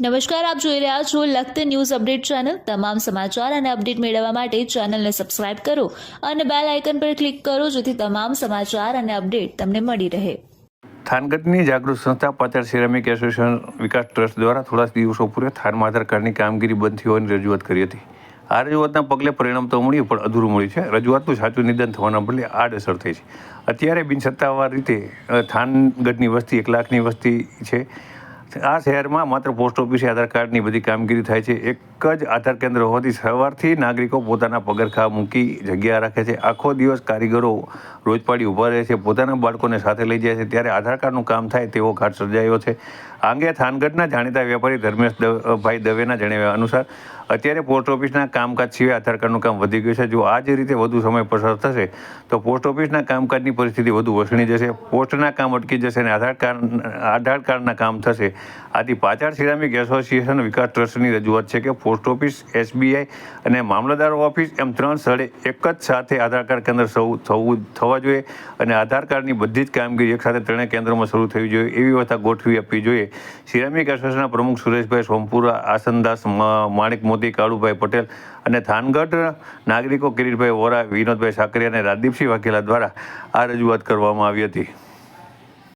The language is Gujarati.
નમસ્કાર, આપ જોઈ રહ્યા છો લખત ન્યૂઝ અપડેટ ચેનલ। તમામ સમાચાર અને અપડેટ મેળવવા માટે ચેનલને સબસ્ક્રાઇબ કરો અને બેલ આઇકન પર ક્લિક કરો જેથી તમામ સમાચાર અને અપડેટ તમને મળી રહે। થાનગઢની જાગૃત સંસ્થા પાછળ સિરામિક એસોસિએશન વિકાસ ટ્રસ્ટ દ્વારા થોડા દિવસો પૂર્વે થાનમાં આધાર કાર્ડની કામગીરી બંધ થઈ હોવાની રજૂઆત કરી હતી। આ રજૂઆતના પગલે પરિણામ તો મળ્યું પણ અધૂરું મળ્યું છે। રજૂઆતનું સાચું નિદાન થવાના બદલે આડઅસર થઈ છે। અત્યારે બિનસત્તાવાર રીતે થાનગઢની વસ્તી 1 લાખની વસ્તી છે। આ શહેરમાં માત્ર પોસ્ટ ઓફિસે આધાર કાર્ડની બધી કામગીરી થાય છે। એક જ આધાર કેન્દ્ર હોવાથી સવારથી નાગરિકો પોતાના પગરખા મૂકી જગ્યા રાખે છે। આખો દિવસ કારીગરો રોજપાડી ઊભા રહે છે, પોતાના બાળકોને સાથે લઈ જાય છે, ત્યારે આધાર કાર્ડનું કામ થાય તેવો ઘાટ સર્જાયો છે। આ અંગે થાનગઢના જાણીતા વેપારી ધર્મેશભાઈ દવેના જણાવ્યા અનુસાર અત્યારે પોસ્ટ ઓફિસના કામકાજ સિવાય આધાર કાર્ડનું કામ વધી ગયું છે। જો આ જ રીતે વધુ સમય પસાર થશે તો પોસ્ટ ઓફિસના કામકાજની પરિસ્થિતિ વધુ વસણી જશે, પોસ્ટના કામ અટકી જશે અને આધાર કાર્ડના કામ થશે। આથી પાછળ સિરામિક એસોસિએશન વિકાસ ટ્રસ્ટની રજૂઆત છે કે પોસ્ટ ઓફિસ, SBI અને મામલતદાર ઓફિસ એમ 3 સ્થળે એક જ સાથે આધાર કાર્ડ કેન્દ્ર થવા જોઈએ અને આધાર કાર્ડની બધી જ કામગીરી એક સાથે 3 કેન્દ્રોમાં શરૂ થવી જોઈએ, એવી વ્યવસ્થા ગોઠવી આપવી જોઈએ। સિરામિક એસોસિએશનના પ્રમુખ સુરેશભાઈ સોમપુરા, આસનદાસ, માણિક મોતી, કાળુભાઈ પટેલ અને થાનગઢ નાગરિકો કિરીટભાઈ વોરા, વિનોદભાઈ સાકરિયા અને રાજદીપસિંહ વાઘેલા દ્વારા આ રજૂઆત કરવામાં આવી હતી।